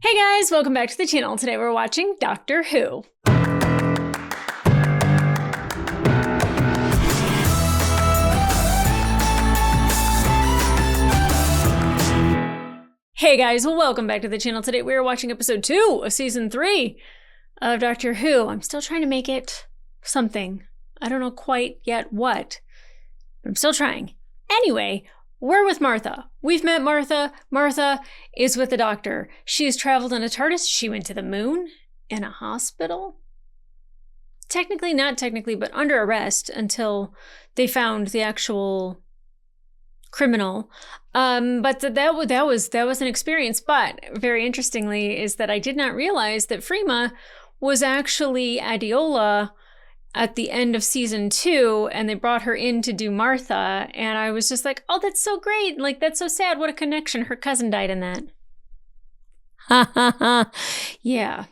Hey guys, welcome back to the channel. Today we're watching Doctor Who. Hey guys, welcome back to the channel. Today we're watching episode 2 of season 3 of Doctor Who. I'm still trying to make it something. I don't know quite yet what, but I'm still trying. Anyway, we're with Martha. We've met Martha. Martha is with the doctor. She has traveled in a TARDIS. She went to the moon in a hospital. Technically, not technically, but under arrest until they found the actual criminal. But that was an experience. But very interestingly is that I did not realize that Freema was actually Adiola at the end of season 2, and they brought her in to do Martha, and I was just like, oh, that's so great. Like, that's so sad. What a connection. Her cousin died in that. Ha ha ha. Yeah.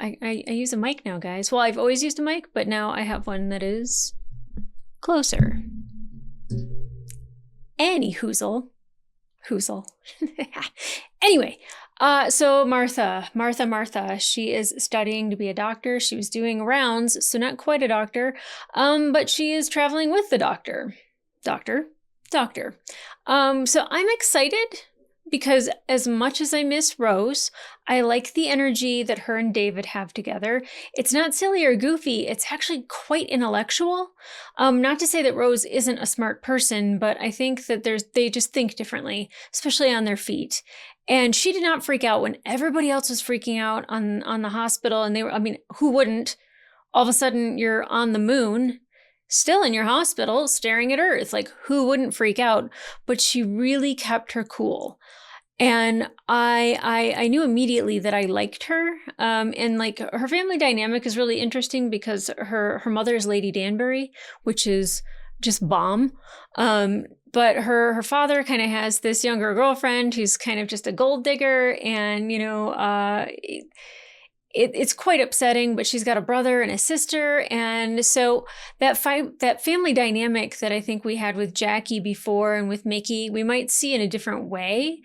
I use a mic now, guys. Well, I've always used a mic, but now I have one that is closer. Any hoozle. Anyway, so Martha, she is studying to be a doctor. She was doing rounds, so not quite a doctor, but she is traveling with the doctor. Doctor. So I'm excited because as much as I miss Rose, I like the energy that her and David have together. It's not silly or goofy. It's actually quite intellectual. Not to say that Rose isn't a smart person, but I think that they just think differently, especially on their feet. And she did not freak out when everybody else was freaking out on the hospital. And who wouldn't? All of a sudden you're on the moon, still in your hospital, staring at Earth. Like, who wouldn't freak out? But she really kept her cool. And I knew immediately that I liked her. And like, her family dynamic is really interesting because her mother is Lady Danbury, which is just bomb. But her father kind of has this younger girlfriend who's kind of just a gold digger, and it's quite upsetting, but she's got a brother and a sister. And so that family dynamic that I think we had with Jackie before and with Mickey, we might see in a different way.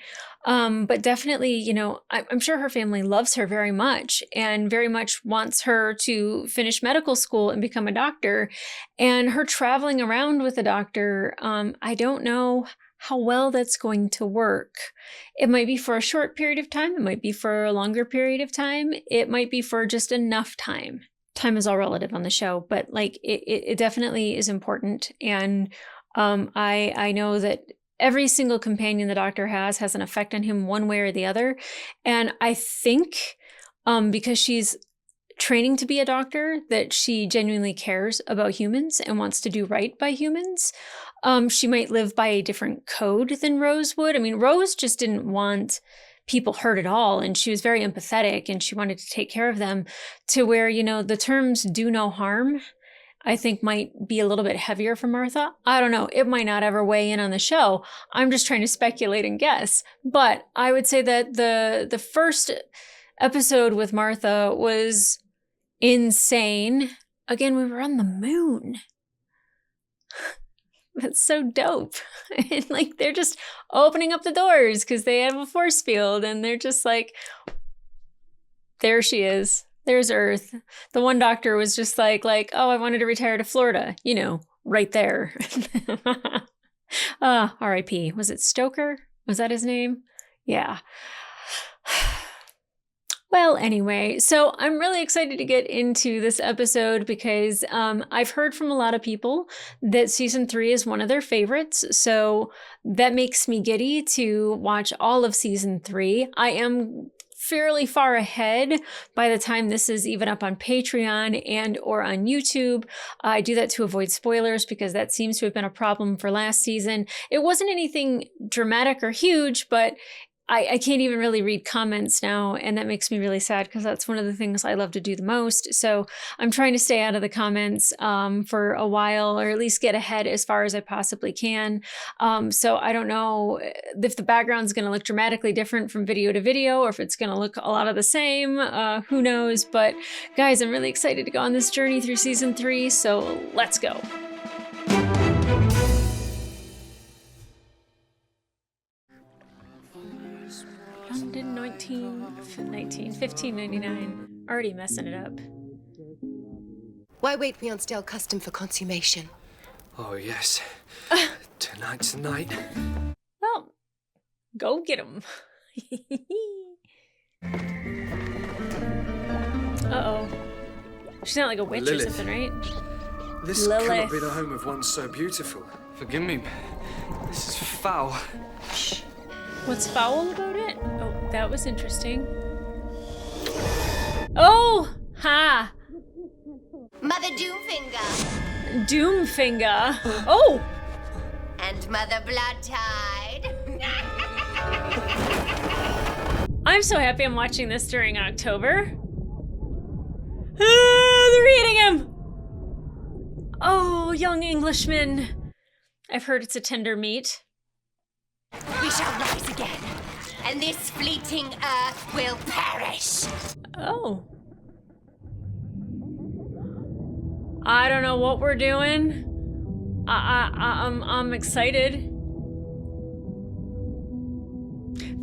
But definitely, I'm sure her family loves her very much and very much wants her to finish medical school and become a doctor. And her traveling around with a doctor, I don't know how well that's going to work. It might be for a short period of time. It might be for a longer period of time. It might be for just enough time. Time is all relative on the show, but like it definitely is important. And I know that every single companion the doctor has an effect on him one way or the other. And I think because she's training to be a doctor, that she genuinely cares about humans and wants to do right by humans. She might live by a different code than Rose would. I mean, Rose just didn't want people hurt at all, and she was very empathetic and she wanted to take care of them, to where, the terms do no harm, I think might be a little bit heavier for Martha. I don't know. It might not ever weigh in on the show. I'm just trying to speculate and guess. But I would say that the first episode with Martha was insane. Again, we were on the moon. That's so dope. And like, they're just opening up the doors because they have a force field, and they're just like, there she is. There's Earth. The one doctor was just like, oh, I wanted to retire to Florida, right there. R.I.P. Was it Stoker? Was that his name? Yeah. Well, anyway, so I'm really excited to get into this episode because I've heard from a lot of people that season 3 is one of their favorites. So that makes me giddy to watch all of season 3. I am fairly far ahead by the time this is even up on Patreon and or on YouTube. I do that to avoid spoilers because that seems to have been a problem for last season. It wasn't anything dramatic or huge, but I can't even really read comments now, and that makes me really sad because that's one of the things I love to do the most. So I'm trying to stay out of the comments for a while, or at least get ahead as far as I possibly can. So I don't know if the background's going to look dramatically different from video to video, or if it's going to look a lot of the same. Who knows? But guys, I'm really excited to go on this journey through season 3. So let's go. London, 19 1599. Already messing it up. Why wait beyond stale custom for consummation? Oh, yes. Tonight's the night. Well, go get him. Uh-oh. She's not like a witch Lilith. or something, right? This Lilith. cannot be the home of one so beautiful. Forgive me. This is foul. Shh. What's foul about it? Oh, that was interesting. Oh! Ha! Mother Doomfinger. Doomfinger. Oh! And Mother Bloodtide. I'm so happy I'm watching this during October. Ah, they're eating him! Oh, young Englishman. I've heard it's a tender meat. We shall rise again, and this fleeting earth will perish. Oh. I don't know what we're doing. I'm excited.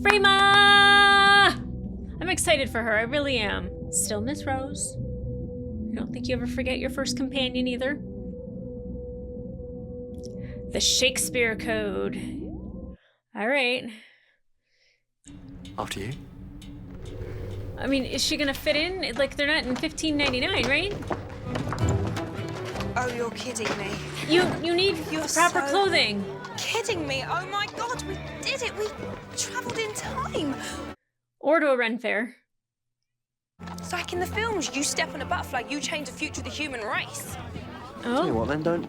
Freema! I'm excited for her, I really am. Still Miss Rose. I don't think you ever forget your first companion either. The Shakespeare Code. All right. After you. I mean, is she gonna fit in? Like, they're not in 1599, right? Oh, you're kidding me. You need You're proper so- clothing. Kidding me? Oh my god, we did it. We travelled in time. Or to a Ren fair. It's like in the films, you step on a butterfly, you change the future of the human race. Tell you Oh. what, then don't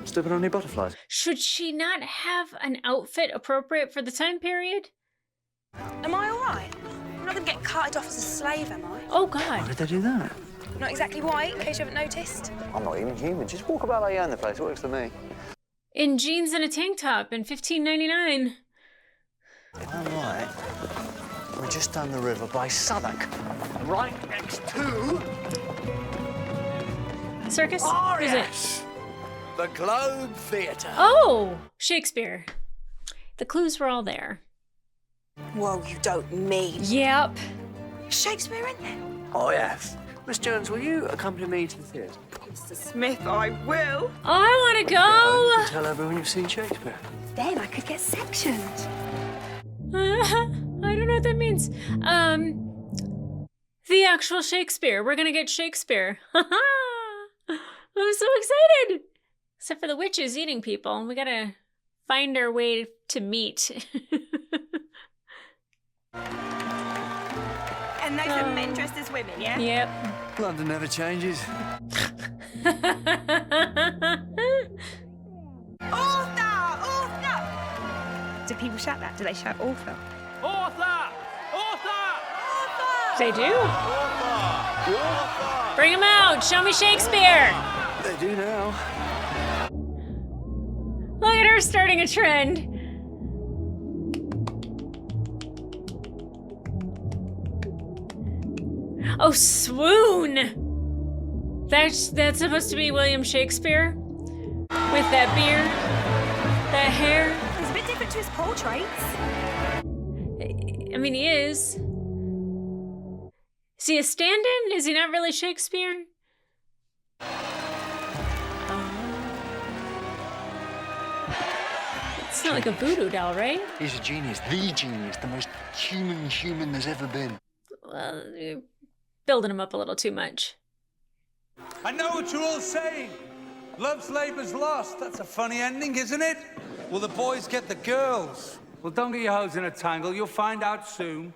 step on any butterflies. Should she not have an outfit appropriate for the time period? Am I all right? I'm not going to get carted off as a slave, am I? Oh, Why God. did they do that? Not exactly white, in case you haven't noticed. I'm not even human. Just walk about like you own the place. Works for me. In jeans and a tank top in 1599. If I'm right, we're just down the river by Southwark. Right next to... Circus? Oh, Who's yes! The Globe Theatre. Oh, Shakespeare. The clues were all there. Whoa, you don't mean. Yep. Shakespeare in there? Oh, yes. Miss Jones, will you accompany me to the theatre? Mr. Smith, I will. I want to go. Tell everyone you've seen Shakespeare. Then I could get sectioned. I don't know what that means. The actual Shakespeare. We're gonna get Shakespeare. I'm so excited. Except for the witches eating people. We gotta find our way to meet. And those are men dressed as women, yeah? Yep. London never changes. Author! Author! Do people shout that? Do they shout author? Author! Author! They do? Bring him out. Show me Shakespeare. They do now. Look at her starting a trend. Oh, swoon. That's supposed to be William Shakespeare with that beard, that hair. He's a bit different to his portraits. I mean, he is. Is he a stand-in? Is he not really Shakespeare? It's not like a voodoo doll, right? He's a genius, the most human there's ever been. Well, you're building him up a little too much. I know what you're all saying. Love's labour's lost. That's a funny ending, isn't it? Well, the boys get the girls. Well, don't get your hose in a tangle. You'll find out soon.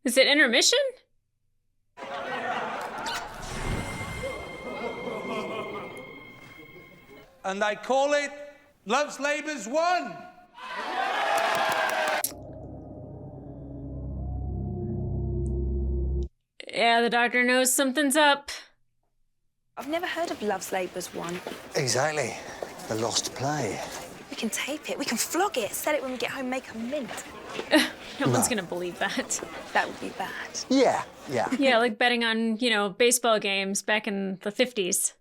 Is it intermission? And I call it Love's Labour's won. Yeah, the doctor knows something's up. I've never heard of Love's Labour's Won. Exactly. The lost play. We can tape it, we can flog it, sell it when we get home, make a mint. No one's gonna believe that. That would be bad. Yeah. Yeah, like betting on, baseball games back in the 50s.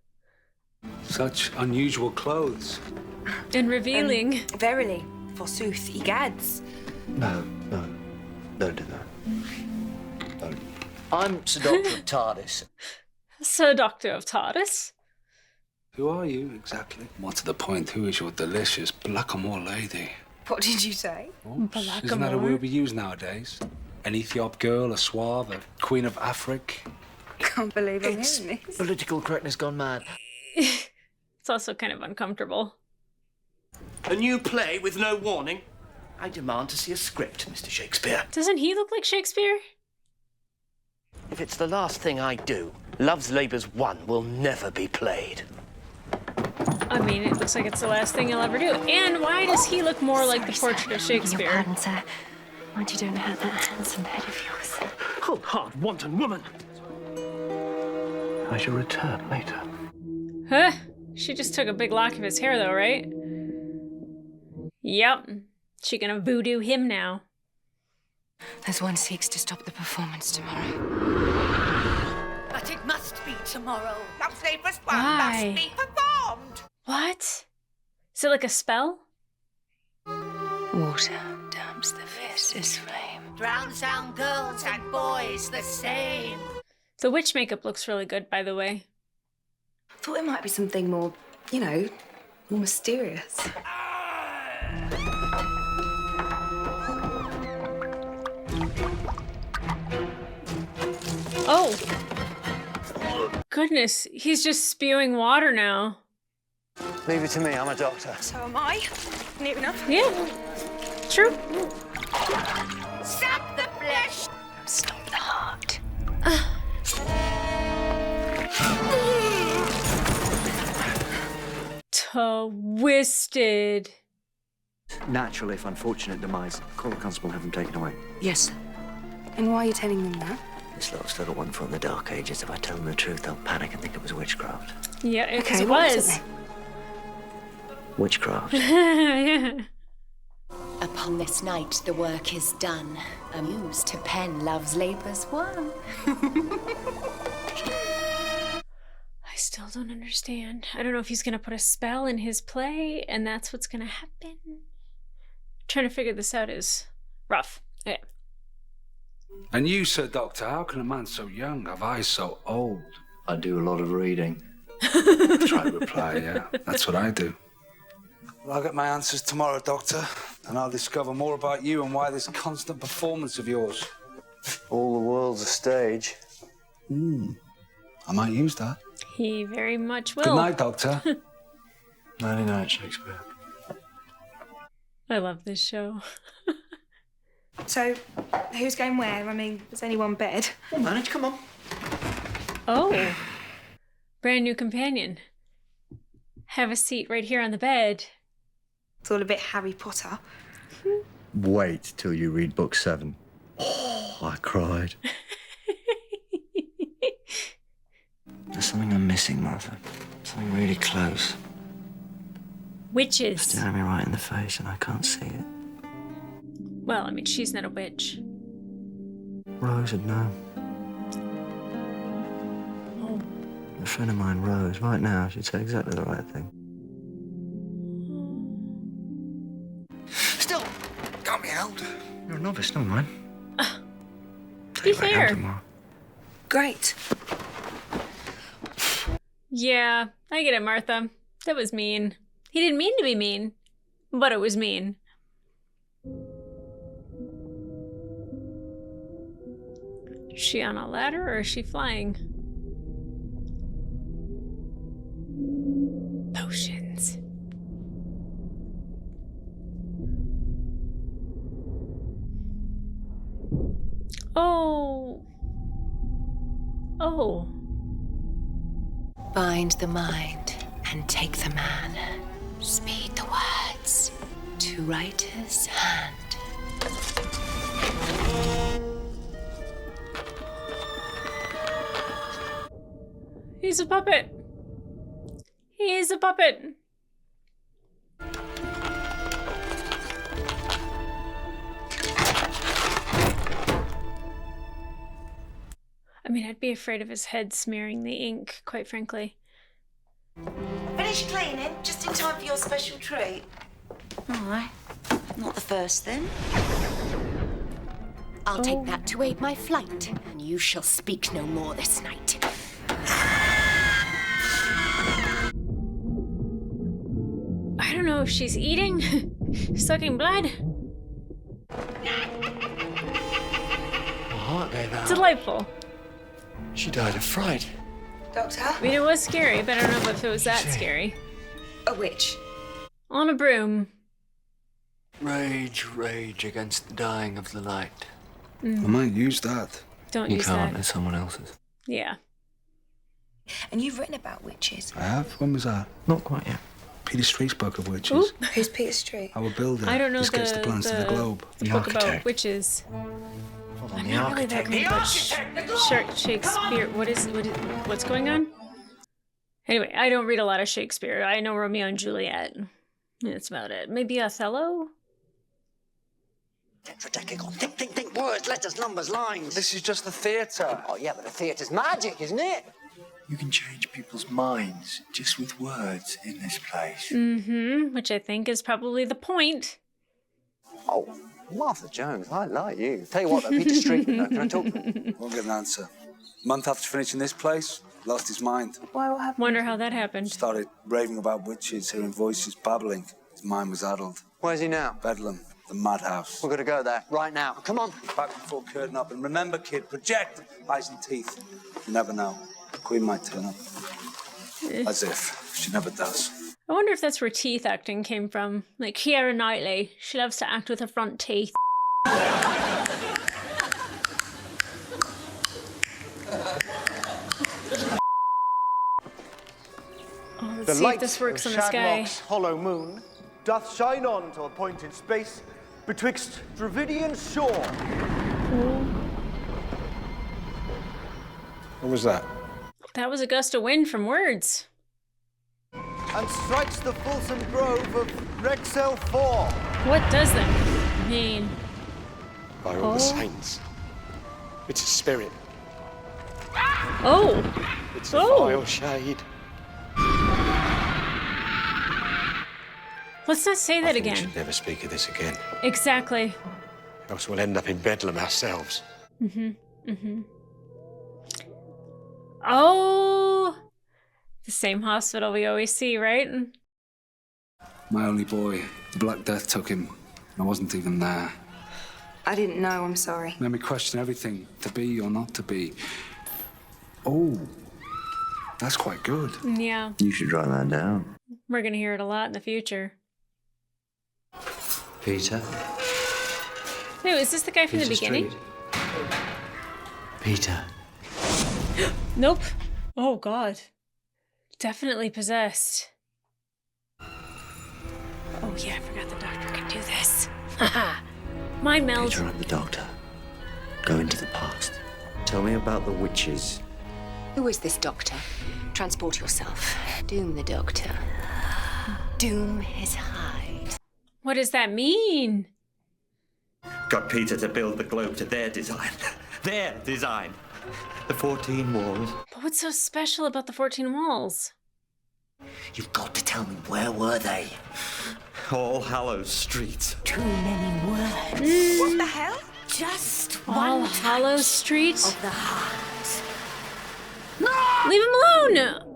Such unusual clothes. And revealing. Verily, forsooth, egads. No. Don't do that. Don't. I'm Sir Doctor of TARDIS. Sir Doctor of TARDIS. Who are you, exactly? More to the point, who is your delicious blackamoor lady? What did you say? Oh, isn't that a word we use nowadays? An Ethiop girl, a Suave, a Queen of Africa? Can't believe I'm hearing this. Political correctness gone mad. It's also kind of uncomfortable. A new play with no warning? I demand to see a script, Mr. Shakespeare. Doesn't he look like Shakespeare? If it's the last thing I do, Love's Labour's Won will never be played. I mean, it looks like it's the last thing he'll ever do. And why does he look more like the portrait of Shakespeare? Pardon, sir. Mind you don't hurt that handsome head of yours. Cold, hard, wanton woman! I shall return later. Huh? She just took a big lock of his hair, though, right? Yep. She gonna voodoo him now. As one seeks to stop the performance tomorrow. But it must be tomorrow. Love's Labour's Won Why? must be performed. What? Is it like a spell? Water damps the fiercest flame. Drowns down girls and boys the same. The witch makeup looks really good, by the way. Thought it might be something more, you know, more mysterious. Oh! Goodness, he's just spewing water now. Leave it to me, I'm a doctor. So am I. Near enough. Yeah, true. Sap the flesh. Stop the heart. Twisted. Natural, if unfortunate demise. Call the constable, have him taken away. Yes, sir. And why are you telling them that? This lot's still got one from the Dark Ages. If I tell them the truth, they'll panic and think it was witchcraft. Yeah, it Okay, was. what was it Witchcraft. Yeah. Upon this night the work is done. A muse to pen Love's Labour's Won. I still don't understand. I don't know if he's gonna put a spell in his play and that's what's gonna happen. Trying to figure this out is rough. Okay. And you, Sir Doctor, how can a man so young have eyes so old? I do a lot of reading. Try to reply, yeah. That's what I do. Well, I'll get my answers tomorrow, Doctor, and I'll discover more about you and why this constant performance of yours. All the world's a stage. I might use that. He very much will. Good night, Doctor. Nighty night, Shakespeare. I love this show. So, who's going where? I mean, there's only one bed. We'll manage, come on. Oh. Brand new companion. Have a seat right here on the bed. It's all a bit Harry Potter. Wait till you read book 7. Oh, I cried. There's something I'm missing, Martha. Something really close. Witches. Staring me right in the face and I can't see it. Well, I mean, she's not a witch. Rose would know. Oh. A friend of mine, Rose, right now, she'd say exactly the right thing. Still, got me out. You're a novice, never mind. Be fair. Tomorrow. Great. Yeah, I get it, Martha. That was mean. He didn't mean to be mean, but it was mean. Is she on a ladder or is she flying? Potions. Oh. Oh. Bind the mind and take the man. Speed the words to writer's hand. He's a puppet. He's a puppet. I mean, I'd be afraid of his head smearing the ink, quite frankly. Finished cleaning, just in time for your special treat. All right. Not the first, then. I'll take that to aid my flight, and you shall speak no more this night. I don't know if she's eating, sucking blood. My heart gave out. Delightful. She died of fright. Doctor? I mean, it was scary, but I don't know if it was that scary. A witch. On a broom. Rage, rage against the dying of the light. I might use that. Don't You use can't, that. it's someone else's. Yeah. And you've written about witches. I have? When was that? Not quite yet. Peter Street's book of witches. Ooh. Who's Peter Street? Our builder. I don't know This gets the plans to the globe. the book about witches. Hold on, I'm the not really that architect. good about Shakespeare. What's going on? Anyway, I don't read a lot of Shakespeare. I know Romeo and Juliet. That's about it. Maybe Othello? Tetradecagon. Think. Words, letters, numbers, lines. This is just the theatre. Oh, yeah, but the theatre's magic, isn't it? You can change people's minds just with words in this place. Mm-hmm. Which I think is probably the point. Oh, Martha Jones, I like you. Tell you what, though, Peter Street, though, can I talk to him? Won't get an answer. A month after finishing this place, lost his mind. Why, what happened? Wonder how that happened. Started raving about witches, hearing voices babbling. His mind was addled. Where's he now? Bedlam, the madhouse. We're going to go there, right now. Come on. Back before curtain up. And remember, kid, project eyes and teeth. You never know. The Queen might turn up. As if. She never does. I wonder if that's where teeth acting came from. Like Keira Knightley. She loves to act with her front teeth. Oh, let's see if this works on the sky. Hollow moon doth shine on to a point in space betwixt Dravidian shore. What was that? That was a gust of wind from words. And strikes the fulsome grove of Rexel 4. What does that mean? By all the saints. It's a spirit. Oh! It's a vile shade. Let's not say that We again. should never speak of this again. Exactly. Else we'll end up in Bedlam ourselves. Oh! The same hospital we always see, right? My only boy. The Black Death took him. I wasn't even there. I didn't know, I'm sorry. Made me question everything. To be or not to be. Oh. That's quite good. Yeah. You should write that down. We're gonna hear it a lot in the future. Peter. Wait, is this the guy from the beginning? Peter. Nope. Oh, God. Definitely possessed. Oh, yeah, I forgot the doctor can do this. Haha. Mind meld. Peter, I'm the doctor. Go into the past. Tell me about the witches. Who is this doctor? Transport yourself. Doom the doctor. Doom his hide. What does that mean? Got Peter to build the globe to their design. Their design. The 14 walls. But what's so special about the 14 walls? You've got to tell me, where were they? All Hallows Street. Too many words. What the hell? Just All one Hallows Street? of the heart. Leave him alone!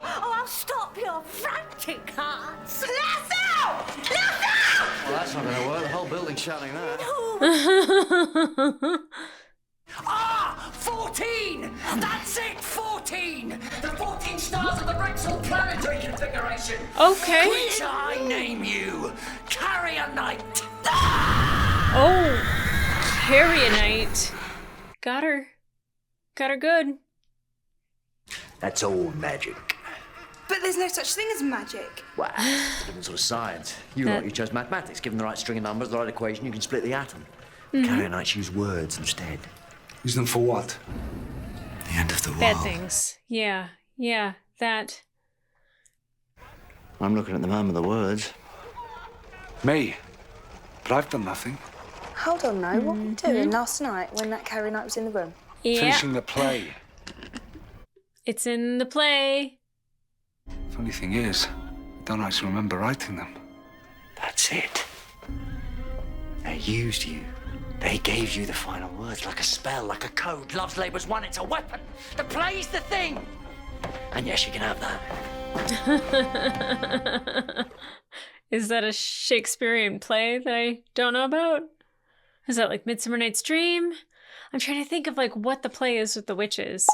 Oh, I'll stop your frantic hearts. Lasso! Lasso! Well, that's not going to work. The whole building's shouting that. Ah! 14! That's it! 14! The 14 stars of the Brexel planetary configuration! Okay. Which I name you Carrier Knight! Oh, Carrionite. Got her. Got her good. That's all magic. But there's no such thing as magic. Well, it's a different sort of science. You That- you chose mathematics. Given the right string of numbers, the right equation, you can split the atom. Mm-hmm. Carrionites use words instead. Use them for what? The end of the world. Bad things. Yeah, that. I'm looking at the man with the words. Me? But I've done nothing. Hold on now, what were you doing last night when that Carrie Knight was in the room? Yeah, Finishing the play. it's in the play. Funny thing is, I don't actually remember writing them. That's it. They used you They gave you the final words, like a spell, like a code. Love's labour's won, it's a weapon. The play's the thing. And yes, you can have that. Is that a Shakespearean play that I don't know about? Is that like Midsummer Night's Dream? I'm trying to think of like what the play is with the witches.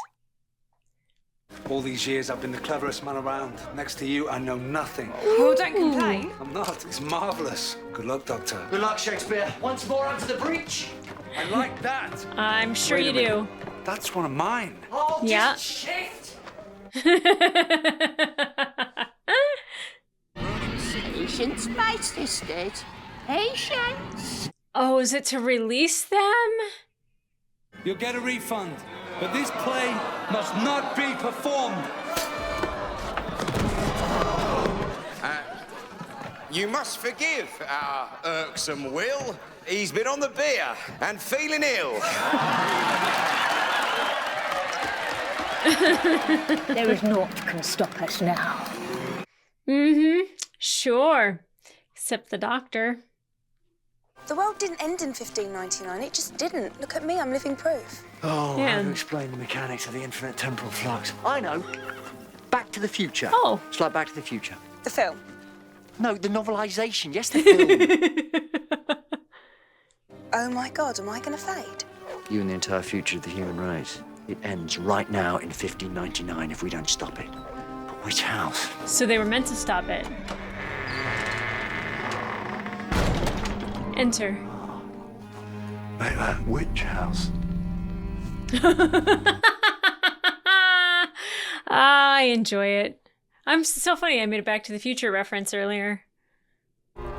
All these years, I've been the cleverest man around. Next to you, I know nothing. Well, don't complain. I'm not. It's marvelous. Good luck, Doctor. Good luck, Shakespeare. Once more onto the breach. I like that. I'm sure Wait you a minute. do. That's one of mine. Oh, Yeah. just shift. Patience, my sisters. Patience. Oh, is it to release them? You'll get a refund, but this play must not be performed. You must forgive our irksome Will. He's been on the beer and feeling ill. There is naught can stop us now. Mm-hmm. Sure. Except the doctor. The world didn't end in 1599. It just didn't. Look at me, I'm living proof. Oh, Yeah. how to explain the mechanics of the infinite temporal flux? I know. Back to the Future. Oh. It's like Back to the Future. The film. No, the novelisation. Yes, the film. Oh my God, am I going to fade? You and the entire future of the human race. It ends right now in 1599 if we don't stop it. But which house? So they were meant to stop it. Enter. Make that witch house. I enjoy it. I'm so funny. I made a Back to the Future reference earlier.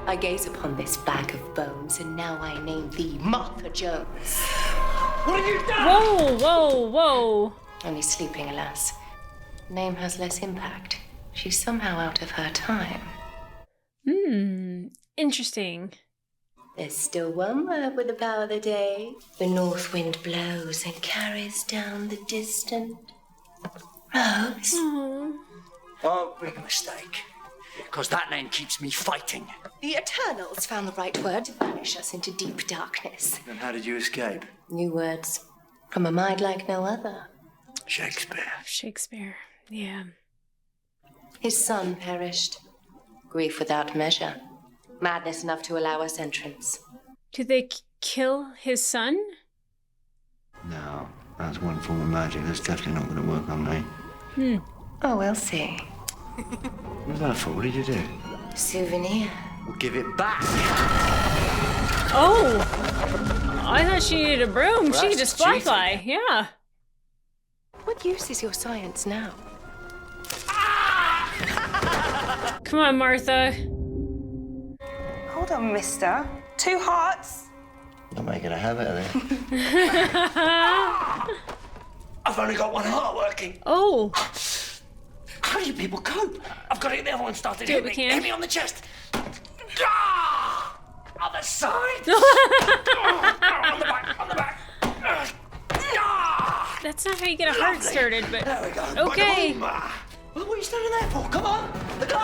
I gaze upon this bag of bones, and now I name thee Martha Jones. What have you done? Whoa, whoa, whoa. Only sleeping, alas. Name has less impact. She's somehow out of her time. Interesting. There's still one word with the power of the day. The north wind blows and carries down the distant rose. Oh, big mistake. Because that name keeps me fighting. The Eternals found the right word to banish us into deep darkness. Then how did you escape? New words from a mind like no other. Shakespeare. Shakespeare. Yeah. His son perished. Grief without measure. Madness enough to allow us entrance. Did they kill his son? No, that's one form of magic. That's definitely not going to work on me. Oh, we'll see. What was that for? What did you do? Souvenir. We'll give it back. Oh! I thought she needed a broom. Well, She could that's just fly cheating. fly. Yeah. What use is your science now? Come on, Martha. Hold on, mister. 2 hearts. You're making a habit of it. I've only got one heart working. Oh. How do you people cope? I've got to get the other one started. Do Hit what we me. can. Hit me on the chest. Ah! Other side. On the back. On the back. Ah! That's not how you get a heart Lovely. started, but There we go. okay. Bada-boom. Well, what are you standing there for? Come on. The go.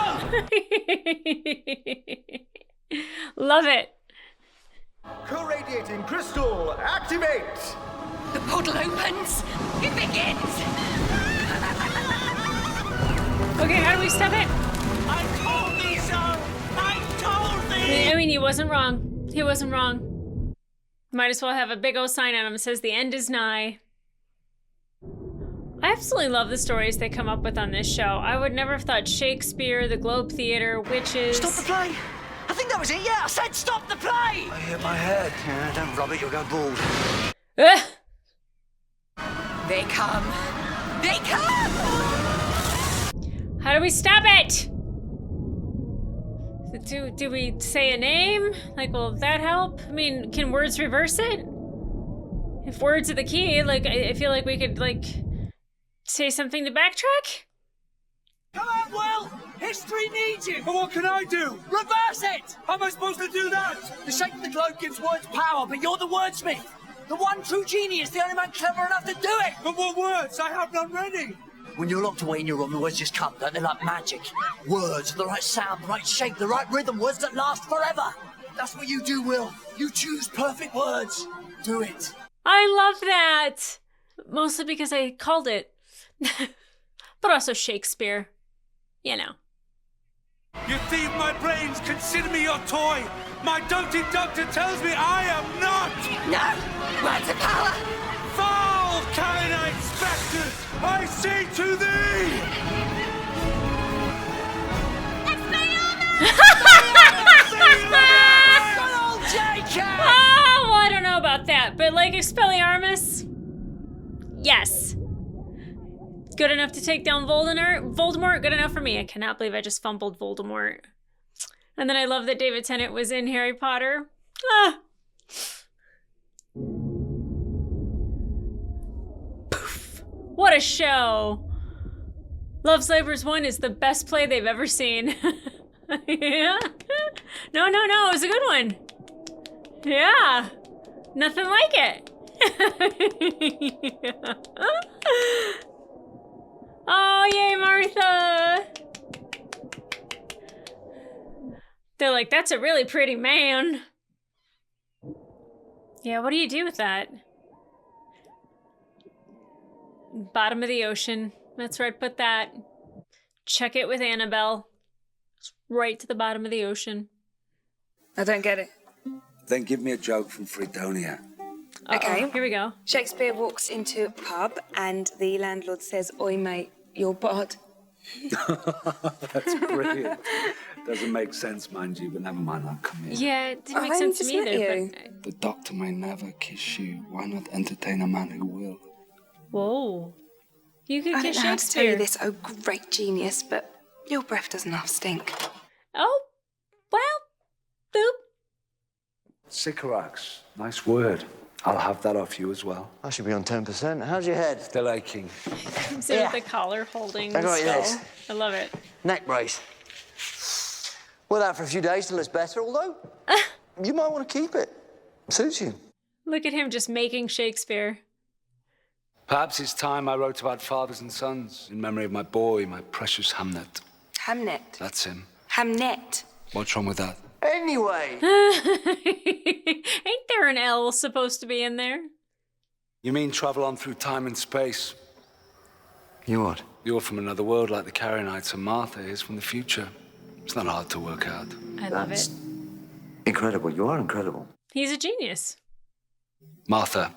Love it. Co-radiating crystal, activate! The portal opens. It begins. Okay, how do we stop it? I told thee so. I told thee. I mean, he wasn't wrong. He wasn't wrong. Might as well have a big old sign on him that says the end is nigh. I absolutely love the stories they come up with on this show. I would never have thought Shakespeare, the Globe Theatre, witches. Stop the play. I think that was it. Yeah, I said stop the play. I hit my head. Yeah, don't rub it, you'll go bald. Ugh. They come. They come! How do we stop it? Do we say a name? Like, will that help? I mean, can words reverse it? If words are the key, like, I feel like we could, like, say something to backtrack? Come on, Will. History needs you. But what can I do? Reverse it. How am I supposed to do that? The shape of the globe gives words power, but you're the wordsmith. The one true genius, the only man clever enough to do it. But what words? I have none ready. When you're locked away in your room, the words just come, don't they? Like magic. Words, the right sound, the right shape, the right rhythm, words that last forever. That's what you do, Will. You choose perfect words. do it. I love that. Mostly because I called it. But also Shakespeare. You know. You thieve my brains, consider me your toy. My doting doctor tells me I am not. No! Words of power! Foul Carinite spectres, I say to thee! Good old Jacob! Oh, well, I don't know about that, but like Expelliarmus, yes. Good enough to take down Voldemort, good enough for me. I cannot believe I just fumbled Voldemort. And then I love that David Tennant was in Harry Potter. Ah. Poof. What a show. Love's Labour's 1 is the best play they've ever seen. Yeah. No, it was a good one. Yeah. Nothing like it. Yeah. Oh, yay, Martha. They're like, that's a really pretty man. Yeah, what do you do with that? Bottom of the ocean. That's where I'd put that. Check it with Annabelle. It's right to the bottom of the ocean. I don't get it. Then give me a joke from Fredonia. Okay. Here we go. Shakespeare walks into a pub and the landlord says, "Oi, mate, you're bod." That's brilliant. Doesn't make sense, mind you, but never mind, I'll come here. Yeah, it didn't make sense to me either. But... The doctor may never kiss you. Why not entertain a man who will? Whoa. You could I kiss don't know how to tell Shakespeare. you this, oh great genius, but your breath doesn't half stink. Oh, well, boop. Sycorax, nice word. I'll have that off you as well. I should be on 10%. How's your head? Still aching. Comes in with the collar holding I got you skull. this. I love it. Neck brace. Wear that for a few days till it's better, although you might want to keep it. Suits you. Look at him just making Shakespeare. Perhaps it's time I wrote about fathers and sons in memory of my boy, my precious Hamnet. Hamnet. That's him. Hamnet. What's wrong with that? Anyway. Ain't there an L supposed to be in there? You mean travel on through time and space? You what? You're from another world like the Carinites, and Martha is from the future. It's not hard to work out. I love it. Incredible. You are incredible. He's a genius. Martha,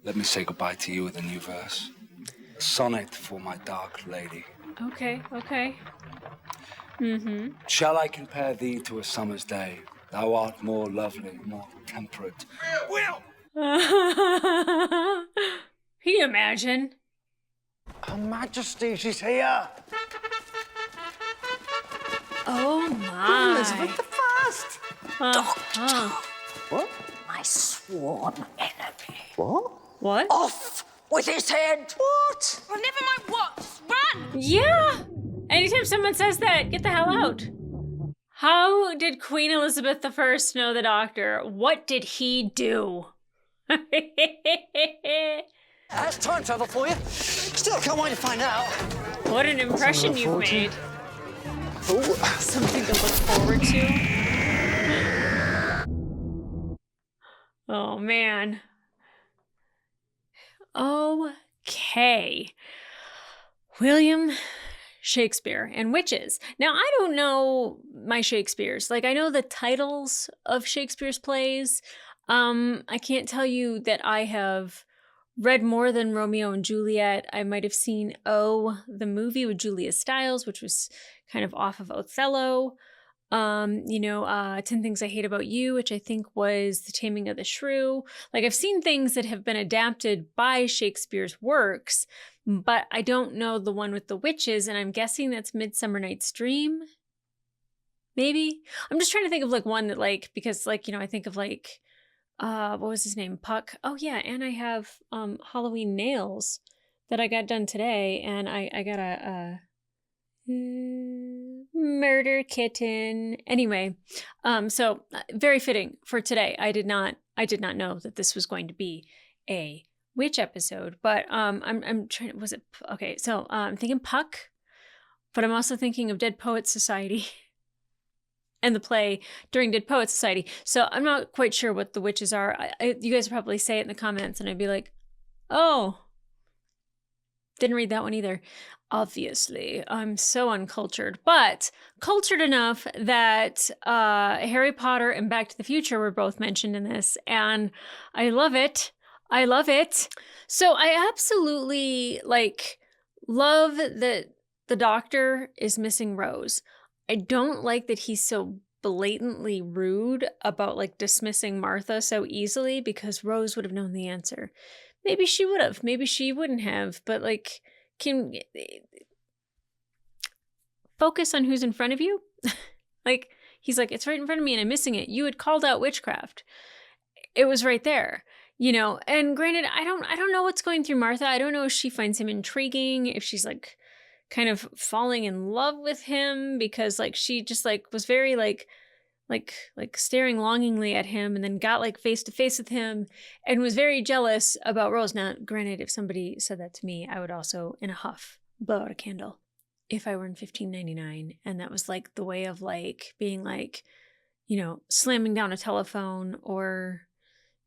let me say goodbye to you with a new verse. A sonnet for my dark lady. Okay. Mm-hmm. Shall I compare thee to a summer's day? Thou art more lovely, more temperate. Will! Can you imagine? Her Majesty, she's here. Oh my. Elizabeth I. Doctor. What? My sworn enemy. What? What? Off with his head. What? Well, never mind what. Run! Yeah. Anytime someone says that, get the hell out. How did Queen Elizabeth I know the Doctor? What did he do? That's time travel for you. Still can't wait to find out. What an impression you've made. Ooh, something to look forward to. Oh, man. Okay. William Shakespeare and witches. Now, I don't know my Shakespeare's. Like, I know the titles of Shakespeare's plays. I can't tell you that I have read more than Romeo and Juliet. I might have seen the movie with Julia Stiles, which was kind of off of Othello. 10 Things I Hate About You, which I think was The Taming of the Shrew. Like, I've seen things that have been adapted by Shakespeare's works, but I don't know the one with the witches, and I'm guessing that's Midsummer Night's Dream. Maybe? I'm just trying to think of like one that like, because like, I think of like, what was his name? Puck. Oh yeah, and I have Halloween nails that I got done today, and I got a murder kitten. Anyway, so very fitting for today. I did not know that this was going to be a witch episode, but I'm trying. Was it okay? So I'm thinking Puck, but I'm also thinking of Dead Poets Society. and the play during Dead Poets Society. So I'm not quite sure what the witches are. You guys probably say it in the comments and I'd be like, oh, didn't read that one either. Obviously, I'm so uncultured, but cultured enough that Harry Potter and Back to the Future were both mentioned in this, and I love it. I love it. So I absolutely love that the doctor is missing Rose. I don't like that he's so blatantly rude about dismissing Martha so easily, because Rose would have known the answer. Maybe she would have, maybe she wouldn't have, but can focus on who's in front of you. He's like, it's right in front of me and I'm missing it. You had called out witchcraft. It was right there, and granted, I don't know what's going through Martha. I don't know if she finds him intriguing, if she's kind of falling in love with him, because she just was very staring longingly at him, and then got face to face with him and was very jealous about Rose. Now, granted, if somebody said that to me, I would also, in a huff, blow out a candle. If I were in 1599 and that was the way of being slamming down a telephone, or,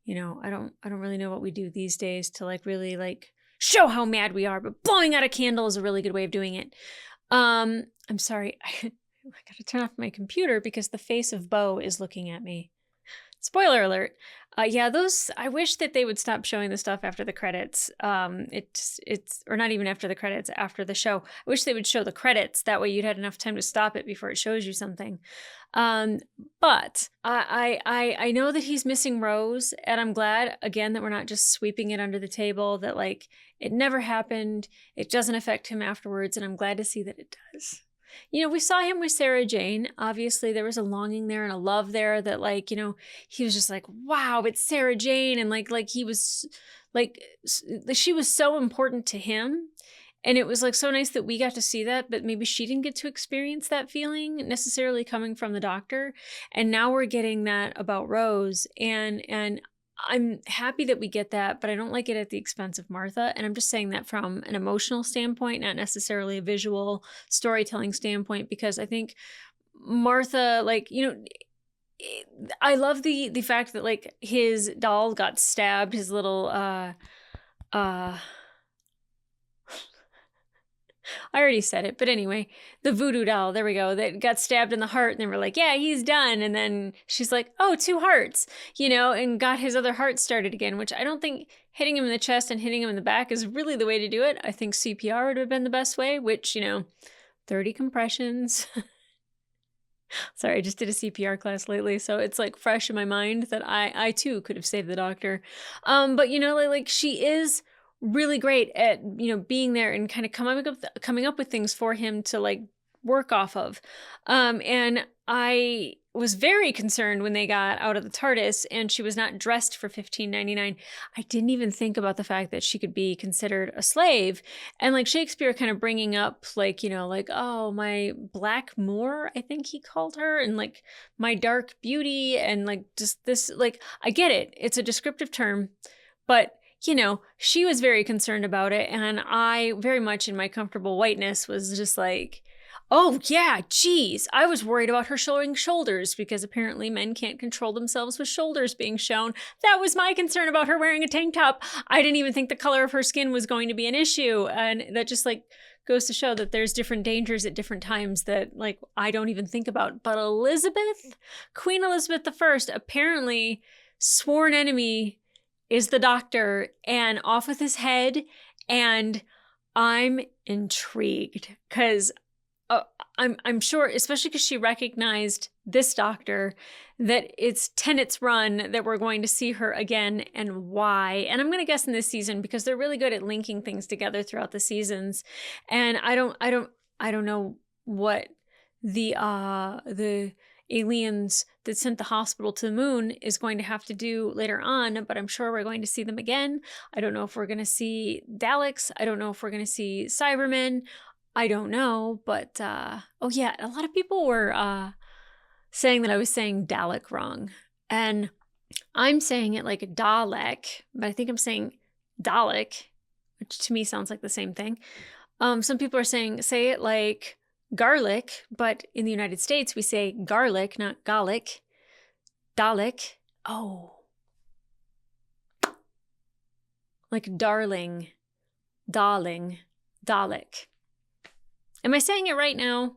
I don't really know what we do these days to really show how mad we are, but blowing out a candle is a really good way of doing it. I'm sorry. I gotta turn off my computer because the face of Bo is looking at me. Spoiler alert. Yeah, those, I wish that they would stop showing the stuff after the credits. It's or not even after the credits, after the show. I wish they would show the credits. That way you'd had enough time to stop it before it shows you something. But I know that he's missing Rose, and I'm glad, again, that we're not just sweeping it under the table, that it never happened. It doesn't affect him afterwards, and I'm glad to see that it does. We saw him with Sarah Jane. Obviously, there was a longing there and a love there that, he was just wow, it's Sarah Jane. And he was she was so important to him. And it was so nice that we got to see that, but maybe she didn't get to experience that feeling necessarily coming from the doctor. And now we're getting that about Rose. And I'm happy that we get that, but I don't like it at the expense of Martha. And I'm just saying that from an emotional standpoint, not necessarily a visual storytelling standpoint, because I think Martha, I love the fact that his doll got stabbed, his little, I already said it, but anyway, the voodoo doll, there we go, that got stabbed in the heart, and they were yeah, he's done. And then she's oh, 2 hearts, and got his other heart started again, which I don't think hitting him in the chest and hitting him in the back is really the way to do it. I think CPR would have been the best way, which, 30 compressions. Sorry, I just did a CPR class lately, so it's fresh in my mind that I too could have saved the doctor. But she is really great at being there and kind of coming up with things for him to work off of. And I was very concerned when they got out of the TARDIS and she was not dressed for 1599. I didn't even think about the fact that she could be considered a slave. And Shakespeare kind of bringing up oh, my black Moor, I think he called her, and my dark beauty, and just this, I get it. It's a descriptive term, but she was very concerned about it. And I very much in my comfortable whiteness was just oh yeah, geez. I was worried about her showing shoulders because apparently men can't control themselves with shoulders being shown. That was my concern about her wearing a tank top. I didn't even think the color of her skin was going to be an issue. And that just goes to show that there's different dangers at different times that I don't even think about. But Elizabeth, Queen Elizabeth I, apparently sworn enemy is the doctor, and off with his head. And I'm intrigued because I'm sure, especially because she recognized this doctor, that it's Tennant's run that we're going to see her again, and why. And I'm going to guess in this season, because they're really good at linking things together throughout the seasons. And I don't know what the aliens that sent the hospital to the moon is going to have to do later on, but I'm sure we're going to see them again. I don't know if we're going to see Daleks. I don't know if we're going to see Cybermen. I don't know, but oh yeah, a lot of people were saying that I was saying Dalek wrong, and I'm saying it like Dalek, but I think I'm saying Dalek, which to me sounds like the same thing. Some people are saying say it like garlic, but in the United States we say garlic, not garlic. Dalek. Oh. Like darling, darling, Dalek. Am I saying it right now?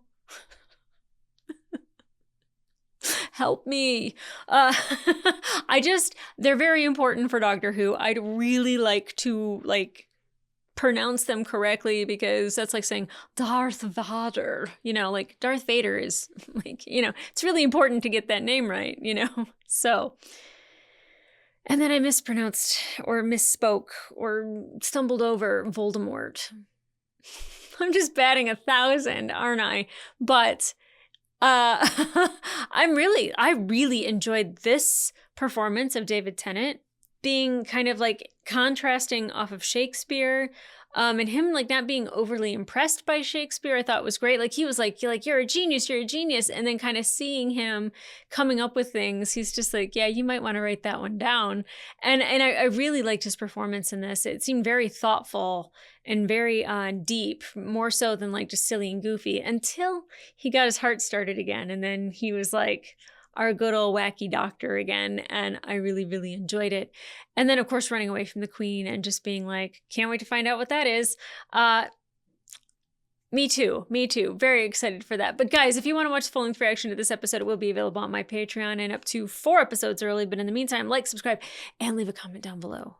Help me. They're very important for Doctor Who. I'd really like to pronounce them correctly, because that's like saying Darth Vader, like Darth Vader is like, it's really important to get that name right, So, and then I mispronounced or misspoke or stumbled over Voldemort. I'm just batting 1,000, aren't I? But I really enjoyed this performance of David Tennant, being kind of like contrasting off of Shakespeare, and him like not being overly impressed by Shakespeare. I thought was great. Like he was like, you're a genius, and then kind of seeing him coming up with things, he's just like, yeah, you might want to write that one down. And I really liked his performance in this. It seemed very thoughtful and very deep, more so than like just silly and goofy, until he got his heart started again, and then he was like our good old wacky doctor again, and I really, really enjoyed it. And then, of course, running away from the Queen and just being like, can't wait to find out what that is. Me too. Very excited for that. But guys, if you want to watch the full-length reaction to this episode, it will be available on my Patreon and up to 4 episodes early. But in the meantime, like, subscribe, and leave a comment down below.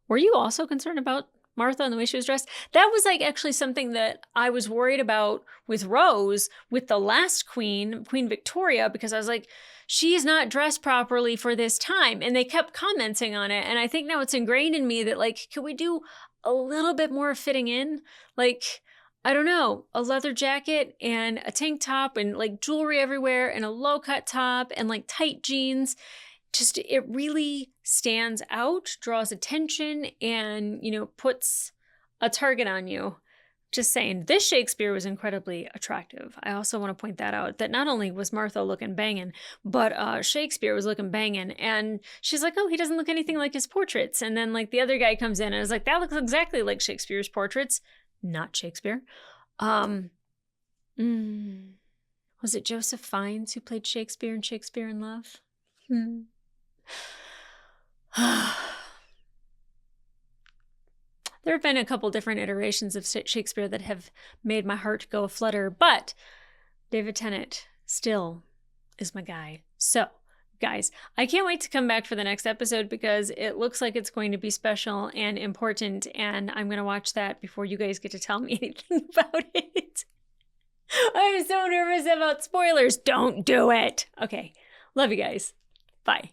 Were you also concerned about Martha and the way she was dressed? That was like actually something that I was worried about with Rose, with the last queen, Queen Victoria, because I was like, she's not dressed properly for this time. And they kept commenting on it. And I think now it's ingrained in me that like, can we do a little bit more fitting in? Like, I don't know, a leather jacket and a tank top and like jewelry everywhere and a low cut top and like tight jeans. Just, it really stands out, draws attention, and, puts a target on you. Just saying, this Shakespeare was incredibly attractive. I also want to point that out, that not only was Martha looking banging, but Shakespeare was looking banging. And she's like, oh, he doesn't look anything like his portraits. And then like the other guy comes in and is like, that looks exactly like Shakespeare's portraits. Not Shakespeare. Was it Joseph Fiennes who played Shakespeare in Shakespeare in Love? There have been a couple different iterations of Shakespeare that have made my heart go aflutter, but David Tennant still is my guy. So, guys, I can't wait to come back for the next episode, because it looks like it's going to be special and important, and I'm going to watch that before you guys get to tell me anything about it. I'm so nervous about spoilers. Don't do it. Okay. Love you guys. Bye.